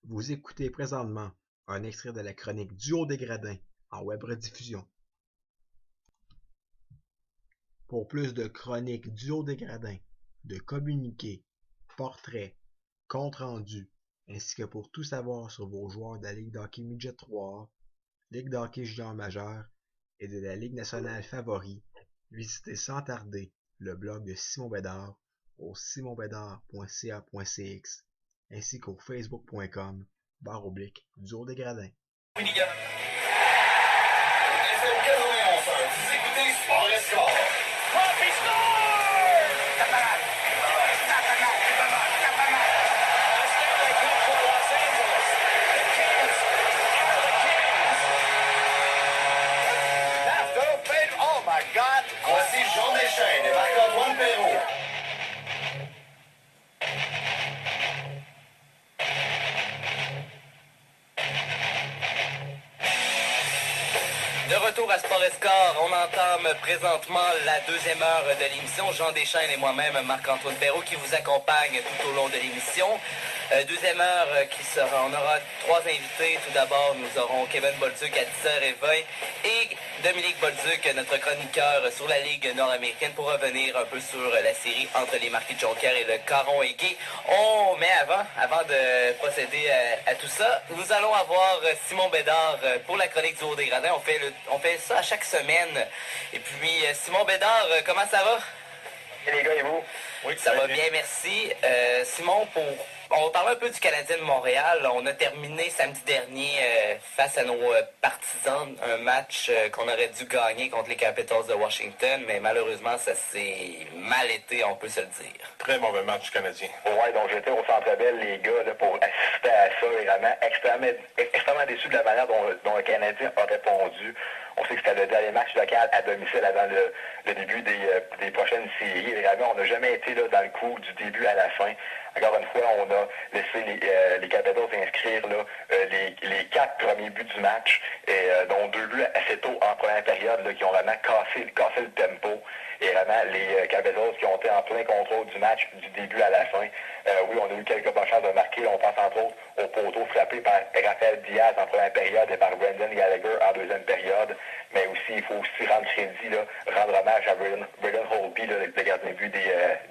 Vous écoutez présentement un extrait de la chronique Duo des Gradins en web rediffusion. Pour plus de chroniques Duo des Gradins, de communiqués, portraits, comptes rendus, ainsi que pour tout savoir sur vos joueurs de la Ligue d'hockey Midget 3A, Ligue d'hockey junior majeur et de la Ligue nationale favori, visitez sans tarder le blog de Simon Bédard au simonbédard.ca.cx ainsi qu'au facebook.com/Duo des Gradins. Vous écoutez Sport et Score. Hockey score! Stanley Cup for Los Angeles. The Kings are the Kings. Nashville paid. Oh my God! Voici Jean Deschênes et Marc-Antoine Perrault. De retour à Sport et Score, on entame présentement la deuxième heure de l'émission. Jean Deschênes et moi-même, Marc-Antoine Perrault, qui vous accompagne tout au long de l'émission. Deuxième heure on aura trois invités. Tout d'abord, nous aurons Kevin Bolduc à 10h20 et Dominique Bolduc, notre chroniqueur sur la Ligue nord-américaine, pour revenir un peu sur la série entre les Marquis de Jonquière et le Caron Aigué. Mais avant de procéder à tout ça, nous allons avoir Simon Bédard pour la chronique du Haut des Gradins. On fait ça à chaque semaine. Et puis, Simon Bédard, comment ça va? Et les gars, et vous? Oui, ça va bien, merci. Simon, on va parler un peu du Canadien de Montréal. On a terminé samedi dernier face à nos partisans un match qu'on aurait dû gagner contre les Capitals de Washington, mais malheureusement, ça s'est mal été, on peut se le dire. Très mauvais match du Canadien. Ouais, donc j'étais au Centre Bell, les gars, là, pour assister à ça, et vraiment extrêmement déçu de la manière dont le Canadien a répondu. On sait que c'était le dernier match local à domicile avant le début des prochaines séries. Et vraiment, on n'a jamais été là dans le coup du début à la fin. Encore une fois, on a laissé les Capitals inscrire là, les 4 premiers buts du match, dont 2 buts assez tôt en première période là, qui ont vraiment cassé le tempo. Et vraiment, les Capitals qui ont été en plein contrôle du match du début à la fin. Oui, on a eu quelques bonnes chances de marquer. On pense entre autres au poteau frappé par Rafael Diaz en première période et par Brendan Gallagher en deuxième période. Mais aussi, il faut aussi rendre crédit, rendre hommage à Braden Holtby, le gardien de but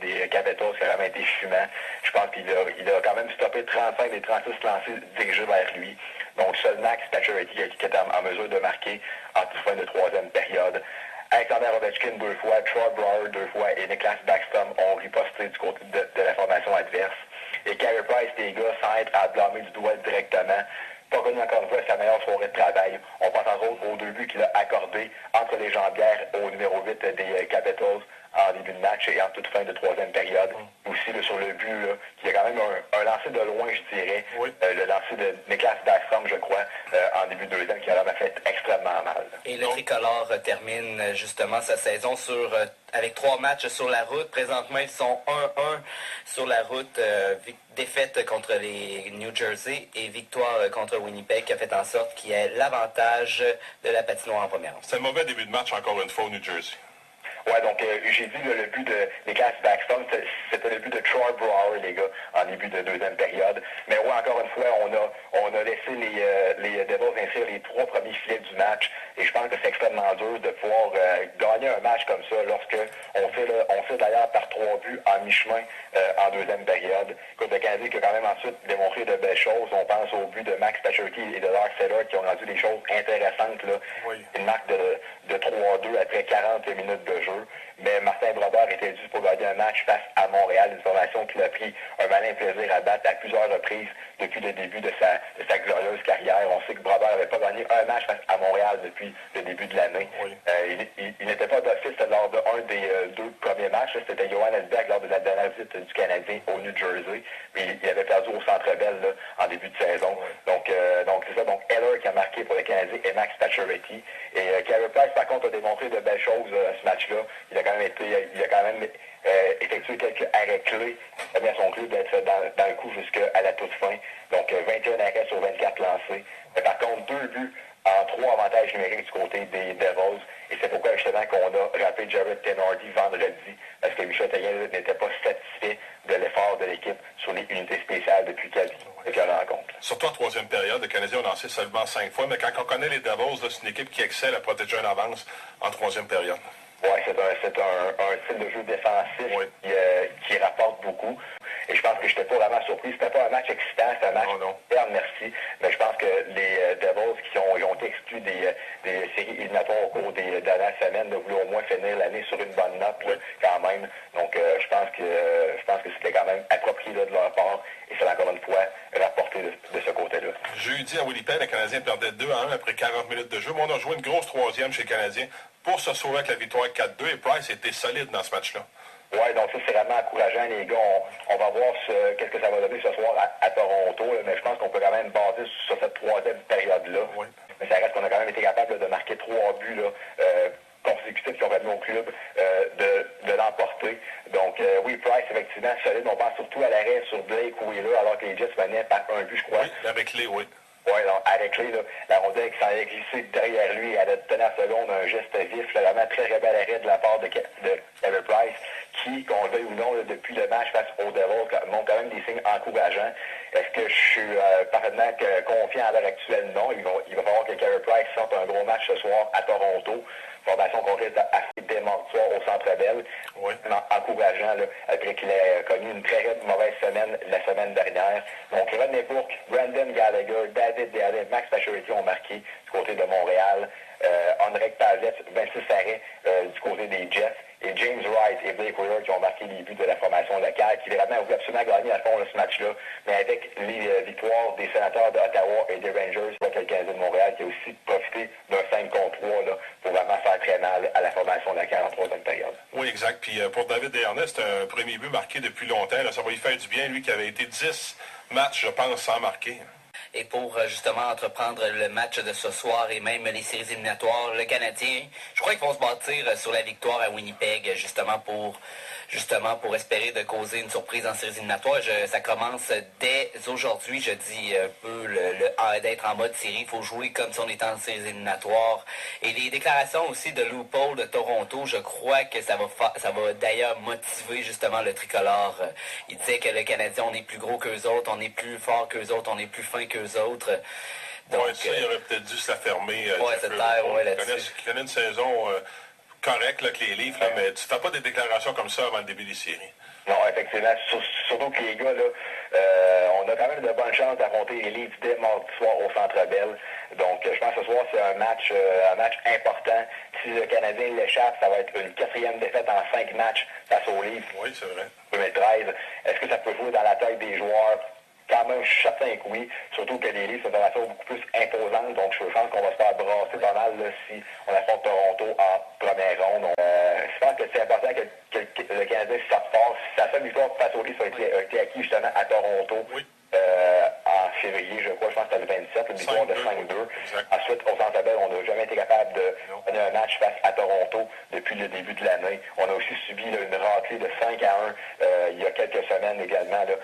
des Capitals, qui a vraiment été fumant. Je pense qu'il a quand même stoppé 35 des 36 lancés dirigés vers lui. Donc, seul Max Pacioretty qui était en mesure de marquer en toute fin de troisième période. Alexander Ovechkin 2 fois, Troy Brouwer 2 fois et Niklas Backstrom ont riposté du côté de la formation adverse. Et Carey Price, les gars, sans être à blâmer du doigt directement, pas connu encore une fois sa meilleure soirée de travail. On pense entre autres aux 2 buts qu'il a accordés entre les jambières au numéro 8 des Capitals en début de match et en toute fin de troisième période. Aussi, sur le but, qui a quand même un lancer de loin, je dirais. Oui. Le lancer de Niklas Backstrom, je crois, en début de deuxième, qui a vraiment fait extrêmement mal. Et le tricolore termine justement sa saison avec 3 matchs sur la route. Présentement, ils sont 1-1 sur la route. Défaite contre les New Jersey et victoire contre Winnipeg qui a fait en sorte qu'il y ait l'avantage de la patinoire en première ronde. C'est un mauvais début de match, encore une fois, au New Jersey. Ouais, donc j'ai dit le but de Niklas Backstrom, c'était le but de Troy Brouwer, les gars, en début de deuxième période. Mais ouais, encore une fois, on a laissé les Devils inscrire les 3 premiers filets du match. Et je pense que c'est extrêmement dur de pouvoir gagner un match comme ça lorsque on fait d'ailleurs par 3 buts en mi-chemin en deuxième période. Écoute, le Canadien qui a quand même ensuite démontré de belles choses. On pense au but de Max Pacioretty et de Lars Eller qui ont rendu des choses intéressantes. Là. Oui. Une marque de 3-2 après 40 minutes de jeu. Mais Martin Brodeur était dû pour gagner un match face à Montréal, une formation qu'il a pris un malin plaisir à battre à plusieurs reprises depuis le début de sa glorieuse carrière. On sait que Brodeur n'avait pas gagné un match face à Montréal depuis le début de l'année. Oui. Il n'était pas d'office lors d'un des 2 premiers matchs. C'était Johan Edberg lors de la dernière visite du Canadien au New Jersey. Mais il avait perdu au Centre Bell en début de saison. Donc c'est ça. Donc Eller qui a marqué pour le Canadien et Max Pacioretty. Et Carey Price, par contre, a démontré de belles choses ce match-là. Il a quand même effectué quelques arrêts clés, a mis à son club d'être dans le coup jusqu'à la toute fin. Donc 21 arrêts sur 24 lancés. Mais par contre, 2 buts en 3 avantages numériques du côté des Devils. Et c'est pourquoi justement qu'on a rappelé Jared Tenordi vendredi, parce que Michel Therrien n'était pas satisfait de l'effort de l'équipe sur les unités spéciales depuis qu'il a rencontre. Surtout en troisième période, les Canadiens ont lancé seulement 5 fois, mais quand on connaît les Devils, là, c'est une équipe qui excelle à protéger une avance en troisième période. Oui, c'est un style de jeu défensif qui rapporte beaucoup. Et je pense que je n'étais pas vraiment surpris. C'était pas un match excitant, c'était un match ferme, merci. Mais je pense que les Devils qui ont été exclus des séries éliminatoires au cours des dernières semaines voulaient au moins finir l'année sur une bonne note là, quand même. Donc je pense que c'était quand même approprié là, de leur part. Et c'est encore une fois rapporté de ce côté-là. Jeudi à Winnipeg, les Canadiens perdaient 2-1 après 40 minutes de jeu. Mais on a joué une grosse troisième chez les Canadiens pour se sauver avec la victoire 4-2. Et Price était solide dans ce match-là. Oui, donc ça, c'est vraiment encourageant, les gars. On va voir qu'est-ce que ça va donner ce soir à Toronto, là, mais je pense qu'on peut quand même baser sur cette troisième période-là. Oui. Mais ça reste qu'on a quand même été capable de marquer 3 buts là, consécutifs qui ont permis au club de l'emporter. Donc, oui, Price, effectivement, solide. On pense surtout à l'arrêt sur Blake Wheeler, alors que les Jets menaient par un but, je crois. Oui, avec les, oui. Oui, avec lui, là, la rondelle qui s'en est glissée derrière lui à la dernière seconde, un geste vif, là, vraiment très rebelle arrêt de la part de Carey Price, qui, qu'on le veuille ou non, là, depuis le match face aux Devils, montre quand même des signes encourageants. Est-ce que je suis parfaitement confiant à l'heure actuelle? Non. Il va falloir que Carey Price sorte un gros match ce soir à Toronto. Formation qu'on risque assez démentitoire au Centre Bell. Oui. Encourageant, là, après qu'il ait connu une très mauvaise semaine la semaine dernière. Donc, René Bourque, Brandon Gallagher, David Dehaene, Max Pacioretty ont marqué du côté de Montréal. Henrik Pavlet, Vinci Sarret du côté des Jets. Et James Wright et Blake Wheeler qui ont marqué les buts de la formation locale, qui vraiment voulu absolument gagner à fond ce match-là. Mais avec les victoires des Sénateurs d'Ottawa et des Rangers, le Canadien de Montréal qui a aussi profité d'un 5 contre 3 là, pour vraiment faire très mal à la formation locale en troisième période. Oui, exact. Puis pour David Dehaene, c'est un premier but marqué depuis longtemps. Là, ça va lui faire du bien, lui qui avait été 10 matchs, je pense, sans marquer. Et pour justement entreprendre le match de ce soir et même les séries éliminatoires, le Canadien, je crois qu'ils vont se bâtir sur la victoire à Winnipeg, justement pour espérer de causer une surprise en séries éliminatoires. Ça commence dès aujourd'hui, je dis un peu d'être en mode série. Il faut jouer comme si on était en séries éliminatoires. Et les déclarations aussi de Lou Paul de Toronto, je crois que ça va d'ailleurs motiver justement le tricolore. Il disait que le Canadien, on est plus gros qu'eux autres, on est plus fort qu'eux autres, on est plus fin qu'eux autres. Oui, ça, il aurait peut-être dû se la fermer. Oui, cette terre, oui, là-dessus. Il connaît une saison correcte là, avec les livres, là, mais tu ne fais pas des déclarations comme ça avant le début des séries. Non, effectivement. Surtout que les gars, là, on a quand même de bonnes chances d'affronter les Leafs dès mardi soir au Centre Bell. Donc, je pense que ce soir, c'est un match important. Si le Canadien l'échappe, ça va être une 4e défaite en 5 matchs face aux Leafs. Oui, c'est vrai. 2013. Est-ce que ça peut jouer dans la tête des joueurs? Quand même, je suis certain que oui. Surtout que les Leafs sont une formation beaucoup plus imposante. Donc, je pense qu'on va se faire brasser pas mal là, si on affronte Toronto en première ronde. Je pense que c'est important que le Canadien sorte fort. Sa seule victoire face aux Leafs a été acquis justement à Toronto. Oui. En février, je crois, je pense que c'était le 27, une victoire de 5-2. Ensuite, au Centre Bell, on n'a jamais été capable de mener un match face à Toronto depuis le début de l'année. On a aussi subi là, une raclée de 5-1 il y a quelques semaines également là,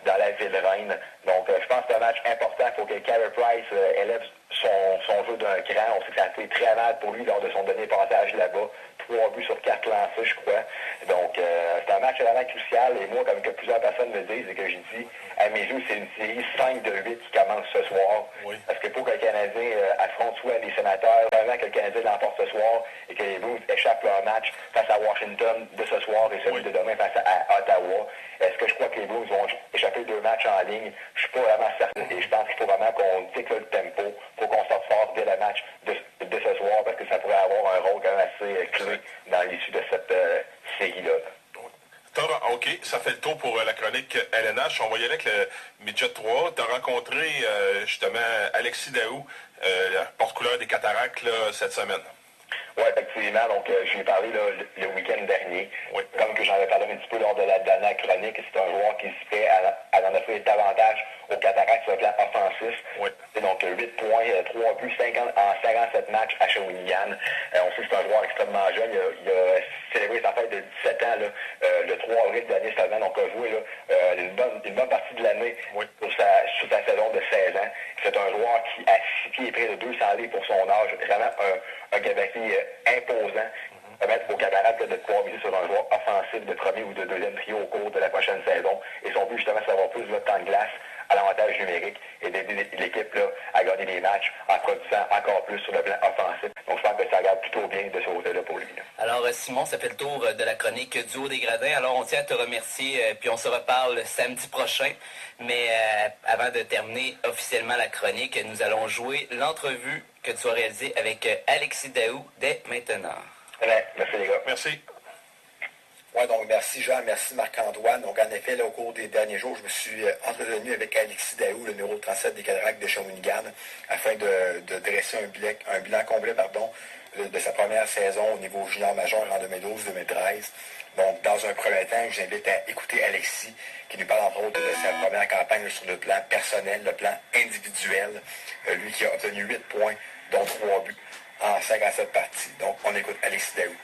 dans la ville reine. Donc, je pense que c'est un match important. Il faut que Carey Price élève son jeu d'un cran. On sait que ça a été très mal pour lui lors de son dernier passage là-bas. 3 buts sur 4 lancés, je crois. Donc, c'est un match vraiment crucial. Et moi, comme que plusieurs personnes me disent et que je dis, à mes yeux, c'est une série 5 de 8 qui commence ce soir. Oui. Parce que pour que le Canadien affronte soit les Sénateurs, vraiment que le Canadien l'emporte ce soir et que les Blues échappent leur match face à Washington de ce soir et celui de demain face à Ottawa. Est-ce que je crois que les Blues vont échapper 2 matchs en ligne? Je suis pas vraiment certain. Et je pense qu'il faut vraiment qu'on dicte le tempo. Il faut qu'on sorte fort dès le match de ce soir parce que ça pourrait avoir un rôle quand même assez clé dans l'issue de cette série-là. OK, ça fait le tour pour la chronique LNH. On va y aller avec le Midget 3. Tu as rencontré justement Alexis Daou, porte-couleur des Cataractes, là, cette semaine. Oui, effectivement. Donc, je lui ai parlé là, le week-end dernier. Oui. Comme que j'en avais parlé un petit peu lors de la dernière chronique, c'est un joueur qui se fait à en offrir davantage aux Cataractes sur le plan offensif. Oui. Et donc, 8 points, 3 buts, 57 matchs à Shawinigan. On sait que c'est un joueur extrêmement jeune. Il a célébré sa fête de 17 ans là, le 3 avril de l'année seulement. Donc, a joué là, une bonne partie de l'année sur sa saison de 16 ans. C'est un joueur qui a 6 pieds et près de 200 livres pour son âge. Vraiment un gabarit imposant. Permettre aux Cataractes de pouvoir miser sur un joueur offensif de premier ou de deuxième trio au cours de la prochaine saison. Et son but, justement, c'est d'avoir plus de temps de glace à l'avantage numérique et d'aider l'équipe là, à gagner des matchs en produisant encore plus sur le plan offensif. Donc je pense que ça regarde plutôt bien de ce côté-là pour lui. Là. Alors Simon, ça fait le tour de la chronique du Haut des Gradins. Alors on tient à te remercier, puis on se reparle samedi prochain. Mais avant de terminer officiellement la chronique, nous allons jouer l'entrevue que tu as réalisée avec Alexis Daou dès maintenant. Bien, merci les gars. Merci. Oui, donc merci Jean, merci Marc-Antoine. Donc en effet, là, au cours des derniers jours, je me suis entretenu avec Alexis Daou, le numéro 37 des Cataractes de Shawinigan, afin de dresser un bilan complet de sa première saison au niveau junior majeur en 2012-2013. Donc dans un premier temps, j'invite à écouter Alexis, qui nous parle entre autres de sa première campagne sur le plan personnel, le plan individuel. Lui qui a obtenu 8 points, dont 3 buts en 57 parties. Donc on écoute Alexis Daou.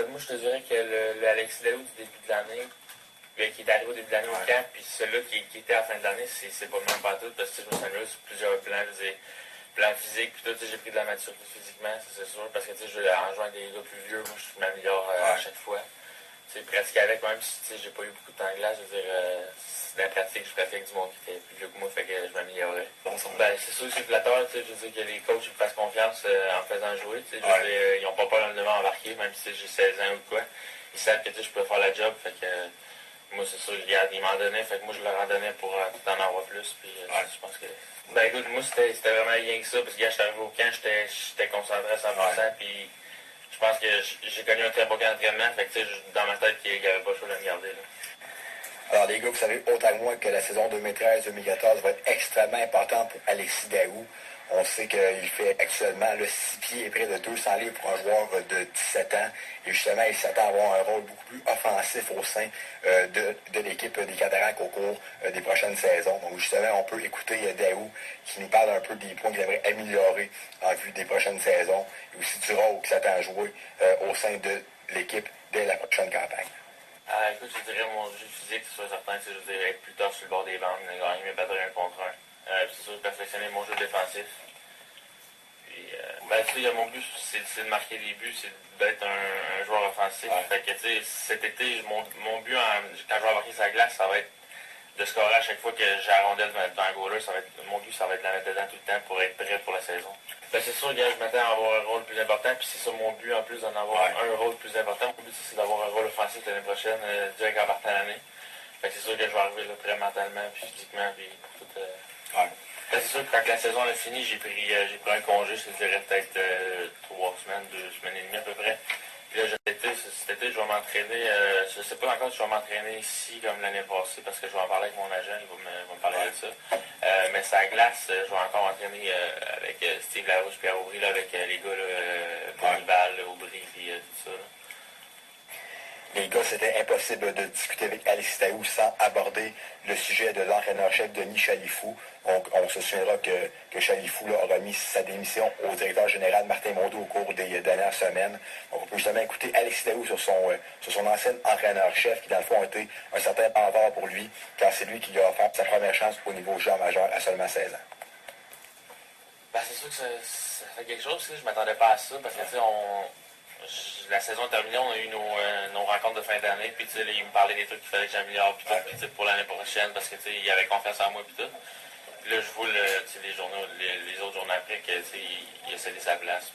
Moi, je te dirais que le Alexis Daou du début de l'année, qui est arrivé au début de l'année au camp, puis celui-là qui était à la fin de l'année, c'est pas le même partout, parce que je me suis amélioré sur plusieurs plans, plan physique, puis tout, j'ai pris de la maturité physiquement, c'est sûr, parce que je en jouant avec des gars plus vieux, moi, je m'améliore à chaque fois. C'est presque avec, même si j'ai pas eu beaucoup de temps de glace, je veux dire, dans la pratique, je pratique avec du monde qui était plus vieux que moi, fait que je m'améliorais. C'est sûr que c'est flatteur, je veux dire que les coachs ils me fassent confiance en faisant jouer, je veux dire, ils n'ont pas peur de m'embarquer, même si j'ai 16 ans ou quoi. Ils savent que je peux faire la job, fait que moi c'est sûr, ils m'en donnaient, fait que moi je leur en donnais pour tout en avoir plus, puis je pense que... Ben écoute, moi c'était vraiment rien que ça, parce que quand j'étais arrivé au camp, j'étais concentré à 100%, puis je pense que j'ai connu un très bon camp d'entraînement, fait que dans ma tête, il n'y avait pas le choix de me garder. Là. Alors les gars, vous savez autant que moi que la saison 2013-2014 va être extrêmement importante pour Alexis Daou. On sait qu'il fait actuellement le 6 pieds et près de 200 livres pour un joueur de 17 ans. Et justement, il s'attend à avoir un rôle beaucoup plus offensif au sein de l'équipe des Cataractes au cours des prochaines saisons. Donc justement, on peut écouter Daou qui nous parle un peu des points qu'il aimerait améliorer en vue des prochaines saisons et aussi du rôle qu'il s'attend à jouer au sein de l'équipe dès la prochaine campagne. Écoute, je dirais mon jeu physique, c'est sûr certain, je dirais être plus tard sur le bord des bandes, gagner mes batailles 1 contre 1. C'est sûr perfectionner mon jeu défensif. Puis, mon but, c'est de marquer des buts, c'est d'être un joueur offensif. Fait que, cet été, mon but, quand je vais embarquer sur la glace, ça va être de scorer à chaque fois que j'ai la rondelle dans un goaler. Mon but, ça va être de la mettre dedans tout le temps pour être prêt pour la saison. C'est sûr que je m'attends à avoir un rôle plus important, puis c'est ça mon but en plus d'en avoir un rôle plus important. Mon but, c'est d'avoir un rôle offensif l'année prochaine, direct en partant l'année. Fait que c'est sûr que je vais arriver là, prêt mentalement, puis physiquement, puis pour tout. C'est sûr que quand la saison est finie, j'ai pris un congé, je dirais peut-être 3 semaines, 2 semaines et demie à peu près. Puis là, cet été, je vais m'entraîner, je ne sais pas encore si je vais m'entraîner ici comme l'année passée, parce que je vais en parler avec mon agent, il va me parler de ça. Mais ça glace, je vais encore m'entraîner avec Steve Larouche, Pierre Aubry, là, avec les gars, Bonival, Aubry, puis tout ça. Là. Les gars, c'était impossible de discuter avec Alexis Daou sans aborder le sujet de l'entraîneur-chef Denis Chalifou. On se souviendra que Chalifou a remis sa démission au directeur général Martin Mondeau au cours des dernières semaines. Donc, on peut justement écouter Alexis Daou sur son ancien entraîneur-chef, qui dans le fond a été un certain mentor pour lui, car c'est lui qui lui a offert sa première chance au niveau joueur majeur à seulement 16 ans. C'est sûr que ça fait quelque chose, je ne m'attendais pas à ça, parce que la saison est terminée, on a eu nos rencontres de fin d'année, puis il me parlait des trucs qu'il fallait que j'améliore, puis pour l'année prochaine, parce qu'il avait confiance en moi, puis tout. Puis là, je vois les autres journées après qu'il a cédé sa place.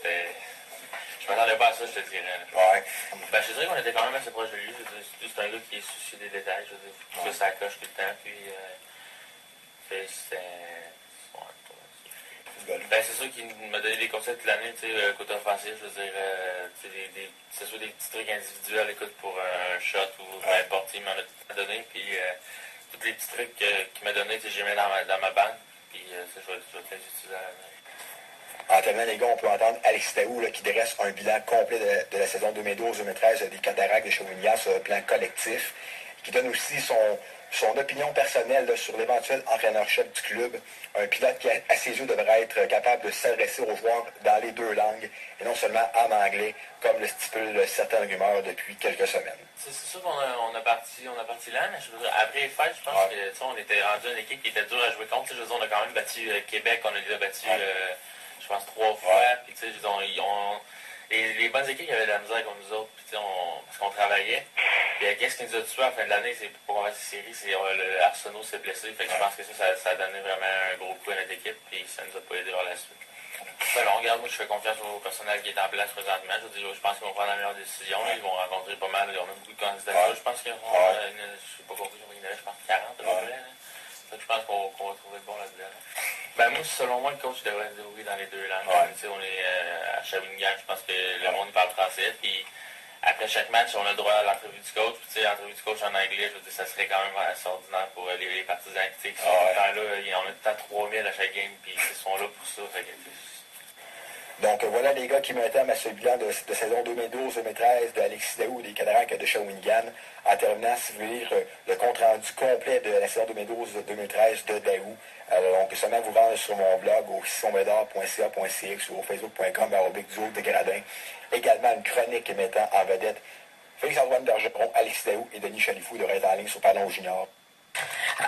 Je m'attendais pas à ça, je te dirais. Je te dirais qu'on était quand même assez proche de lui. C'est un gars qui est soucieux des détails. Je veux dire, ça coche tout le temps, puis c'est sûr qu'il m'a donné des conseils toute l'année, côté offensif, je veux dire, c'est sûr des petits trucs individuels, écoute, pour un shot ou peu importe, il m'en a donné, puis tous les petits trucs qu'il m'a donné, j'ai mis dans ma banque, puis ça, je vais les utiliser à l'année. En terminant, les gars, on peut entendre Alexis Daou qui dresse un bilan complet de la saison 2012-2013 des Cataractes de Shawinigan sur le plan collectif, qui donne aussi son opinion personnelle sur l'éventuel entraîneur-chef du club, un pilote qui, à ses yeux, devrait être capable de s'adresser aux joueurs dans les 2 langues, et non seulement en anglais, comme le stipulent certaines rumeurs depuis quelques semaines. C'est sûr qu'on a parti là, mais après les fêtes, je pense que on était rendu une équipe qui était dure à jouer contre. Je veux dire, on a quand même battu Québec, on a déjà battu, je pense, 3 fois, puis et les bonnes équipes avaient de la misère contre nous autres, puis parce qu'on travaillait. Puis, qu'est-ce qui nous a tués à la fin de l'année, c'est pour avoir cette série, c'est Arsenault s'est blessé. Fait que je pense que ça a donné vraiment un gros coup à notre équipe, puis ça nous a pas aidé vers la suite. Ben non, regarde, moi je fais confiance au personnel qui est en place présentement. Je pense qu'ils vont prendre la meilleure décision. Ils vont rencontrer pas mal, ils ont même beaucoup de candidatures. Je pense qu'ils auront, je sais pas combien ils vont, je pense 40 à peu près. Fait que je pense qu'on va trouver le bon là-dedans. Ben moi, selon moi, le coach devrait se débrouiller dans les deux langues. On est à Shawinigan, je pense que le monde parle français. Puis après chaque match, on a le droit à l'entrevue du coach. Puis l'entrevue du coach en anglais, je veux dire, ça serait quand même assez ordinaire pour les partisans qui sont tout le temps là. On a tout le temps 3000 à chaque game, puis ils sont là pour ça. Fait que, donc voilà les gars qui mettent terme à ce bilan de saison 2012-2013 de Alexis Daou des Cataractes de Shawinigan. En terminant, si vous voulez lire le compte-rendu complet de la saison 2012-2013 de Daou, on peut seulement vous rendre sur mon blog au sisonbedard.ca.cx ou au facebook.com/duo de Gradin. Également une chronique mettant en vedette Félix-Antoine Bergeron, Alexis Daou et Denis Chalifou devraient être en ligne sur Parlons Junior.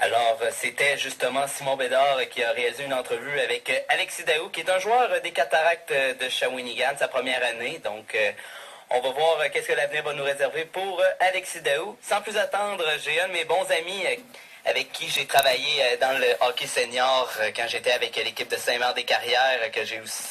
Alors, c'était justement Simon Bédard qui a réalisé une entrevue avec Alexis Daou, qui est un joueur des Cataractes de Shawinigan, sa première année. Donc, on va voir qu'est-ce que l'avenir va nous réserver pour Alexis Daou. Sans plus attendre, j'ai un de mes bons amis avec qui j'ai travaillé dans le hockey senior quand j'étais avec l'équipe de Saint-Marc-des-Carrières, que j'ai aussi